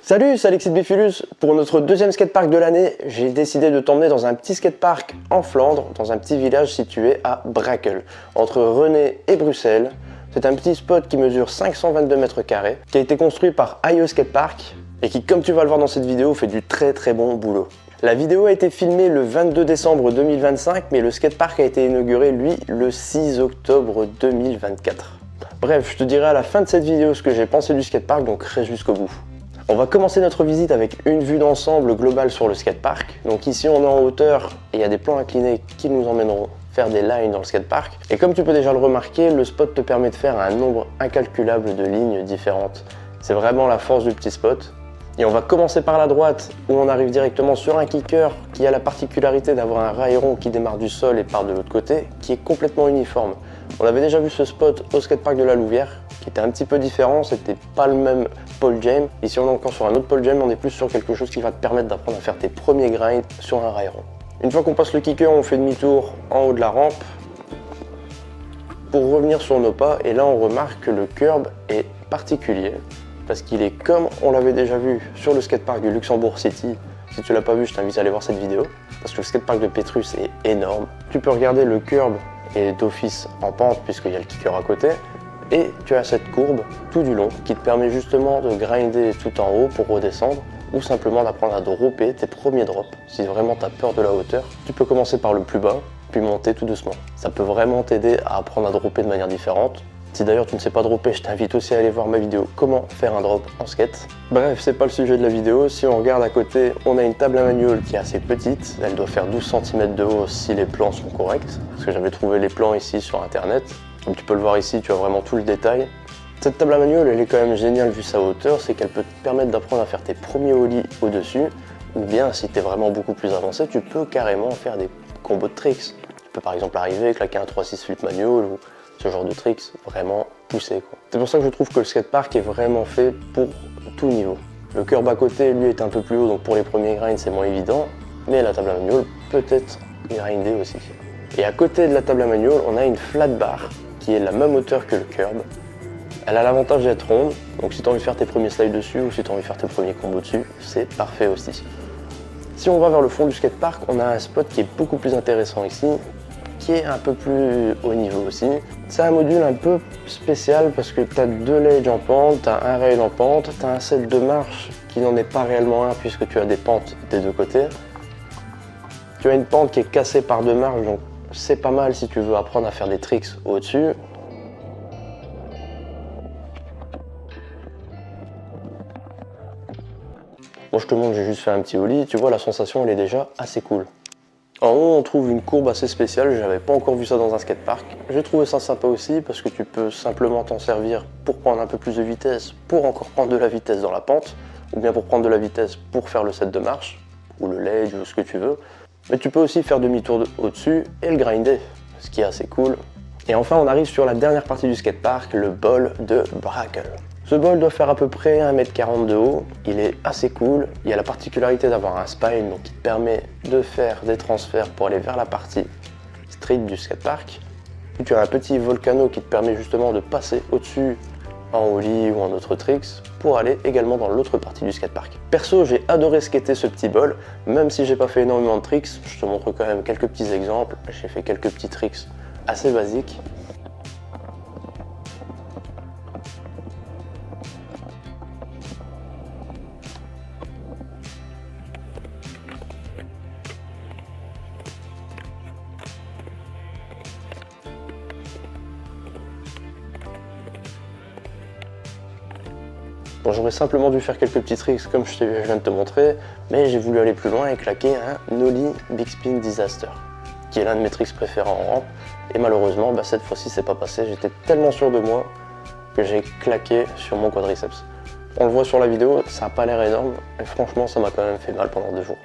Salut, c'est Alexis de Bifulus. Pour notre deuxième skatepark de l'année, j'ai décidé de t'emmener dans un petit skatepark en Flandre, dans un petit village situé à Brakel, entre Rennes et Bruxelles. C'est un petit spot qui mesure 522 mètres carrés, qui a été construit par IE Skatepark et qui, comme tu vas le voir dans cette vidéo, fait du très bon boulot. La vidéo a été filmée le 22 décembre 2025, mais le skatepark a été inauguré, lui, le 6 octobre 2024. Bref, je te dirai à la fin de cette vidéo ce que j'ai pensé du skatepark, donc reste jusqu'au bout. On va commencer notre visite avec une vue d'ensemble globale sur le skatepark. Donc ici on est en hauteur et il y a des plans inclinés qui nous emmèneront faire des lines dans le skatepark. Et comme tu peux déjà le remarquer, le spot te permet de faire un nombre incalculable de lignes différentes. C'est vraiment la force du petit spot. Et on va commencer par la droite où on arrive directement sur un kicker qui a la particularité d'avoir un rail rond qui démarre du sol et part de l'autre côté, qui est complètement uniforme. On avait déjà vu ce spot au skatepark de la Louvière, qui était un petit peu différent, c'était pas le même pole jam. Ici on est encore sur un autre pole jam, on est plus sur quelque chose qui va te permettre d'apprendre à faire tes premiers grinds sur un rail rond. Une fois qu'on passe le kicker, on fait demi-tour en haut de la rampe pour revenir sur nos pas, et là on remarque que le curb est particulier parce qu'il est comme on l'avait déjà vu sur le skatepark du Luxembourg City. Si tu l'as pas vu, je t'invite à aller voir cette vidéo parce que le skatepark de Petrus est énorme. Tu peux regarder, le curb est d'office en pente puisqu'il y a le kicker à côté. Et tu as cette courbe tout du long qui te permet justement de grinder tout en haut pour redescendre ou simplement d'apprendre à dropper tes premiers drops. Si vraiment tu as peur de la hauteur, tu peux commencer par le plus bas puis monter tout doucement. Ça peut vraiment t'aider à apprendre à dropper de manière différente. Si d'ailleurs tu ne sais pas dropper, je t'invite aussi à aller voir ma vidéo comment faire un drop en skate. Bref, c'est pas le sujet de la vidéo. Si on regarde à côté, on a une table à manuel qui est assez petite. Elle doit faire 12 cm de haut si les plans sont corrects. Parce que j'avais trouvé les plans ici sur internet. Comme tu peux le voir ici, tu as vraiment tout le détail. Cette table à manuel, elle est quand même géniale vu sa hauteur, c'est qu'elle peut te permettre d'apprendre à faire tes premiers ollies au-dessus, ou bien si tu es vraiment beaucoup plus avancé, tu peux carrément faire des combos de tricks. Tu peux par exemple arriver, claquer un 3-6 flip manual ou ce genre de tricks vraiment poussé. C'est pour ça que je trouve que le skatepark est vraiment fait pour tout niveau. Le curb à côté, lui, est un peu plus haut, donc pour les premiers grinds, c'est moins évident, mais la table à manuel peut être grindée aussi. Et à côté de la table à manuel, on a une flat bar qui est la même hauteur que le curb. Elle a l'avantage d'être ronde, donc si tu as envie de faire tes premiers slides dessus ou si tu as envie de faire tes premiers combos dessus, c'est parfait aussi. Si on va vers le fond du skatepark, on a un spot qui est beaucoup plus intéressant ici, qui est un peu plus haut niveau aussi. C'est un module un peu spécial parce que tu as deux ledges en pente, tu as un rail en pente, tu as un set de marches qui n'en est pas réellement un puisque tu as des pentes des deux côtés. Tu as une pente qui est cassée par deux marches, donc c'est pas mal si tu veux apprendre à faire des tricks au-dessus. Bon, je te montre, j'ai juste fait un petit ollie, tu vois la sensation elle est déjà assez cool. En haut on trouve une courbe assez spéciale, j'avais pas encore vu ça dans un skatepark. J'ai trouvé ça sympa aussi parce que tu peux simplement t'en servir pour prendre un peu plus de vitesse, pour encore prendre de la vitesse dans la pente, ou bien pour prendre de la vitesse pour faire le set de marche, ou le ledge, ou ce que tu veux. Mais tu peux aussi faire demi-tour au-dessus et le grinder, ce qui est assez cool. Et enfin on arrive sur la dernière partie du skatepark, le bol de Brakel. Ce bol doit faire à peu près 1m40 de haut, il est assez cool. Il y a la particularité d'avoir un spine donc qui te permet de faire des transferts pour aller vers la partie street du skatepark. Puis tu as un petit volcano qui te permet justement de passer au-dessus en ollie ou en autre tricks pour aller également dans l'autre partie du skatepark. Perso, j'ai adoré skater ce petit bol, même si j'ai pas fait énormément de tricks, je te montre quand même quelques petits exemples. J'ai fait quelques petits tricks assez basiques. Bon, j'aurais simplement dû faire quelques petits tricks comme je viens de te montrer, mais j'ai voulu aller plus loin et claquer un Nollie Big Spin Disaster, qui est l'un de mes tricks préférés en rampe. Et malheureusement, cette fois-ci, c'est pas passé. J'étais tellement sûr de moi que j'ai claqué sur mon quadriceps. On le voit sur la vidéo, ça n'a pas l'air énorme, et franchement, ça m'a quand même fait mal pendant 2 jours.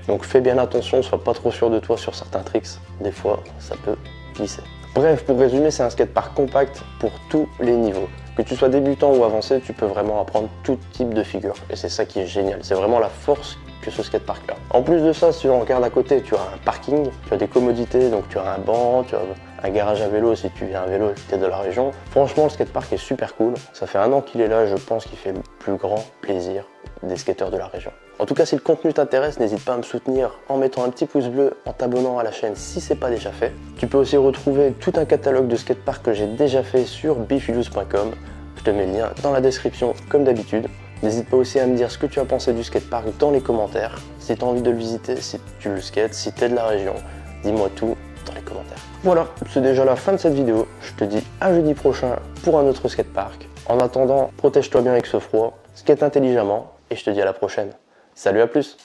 Donc fais bien attention, sois pas trop sûr de toi sur certains tricks, des fois ça peut glisser. Bref, pour résumer, c'est un skatepark compact pour tous les niveaux. Que tu sois débutant ou avancé, tu peux vraiment apprendre tout type de figure. Et c'est ça qui est génial, c'est vraiment la force que ce skatepark là. En plus de ça, si on regarde à côté, tu as un parking, tu as des commodités, donc tu as un banc, tu as un garage à vélo si tu viens à vélo et que tu es de la région. Franchement, le skatepark est super cool. Ça fait 1 an qu'il est là, je pense qu'il fait le plus grand plaisir des skateurs de la région. En tout cas, si le contenu t'intéresse, n'hésite pas à me soutenir en mettant un petit pouce bleu, en t'abonnant à la chaîne si c'est pas déjà fait. Tu peux aussi retrouver tout un catalogue de skateparks que j'ai déjà fait sur beefyloose.com. Je te mets le lien dans la description comme d'habitude. N'hésite pas aussi à me dire ce que tu as pensé du skatepark dans les commentaires. Si tu as envie de le visiter, si tu le skates, si tu es de la région, dis-moi tout dans les commentaires. Voilà, c'est déjà la fin de cette vidéo. Je te dis à jeudi prochain pour un autre skatepark. En attendant, protège-toi bien avec ce froid, skate intelligemment et je te dis à la prochaine. Salut, à plus!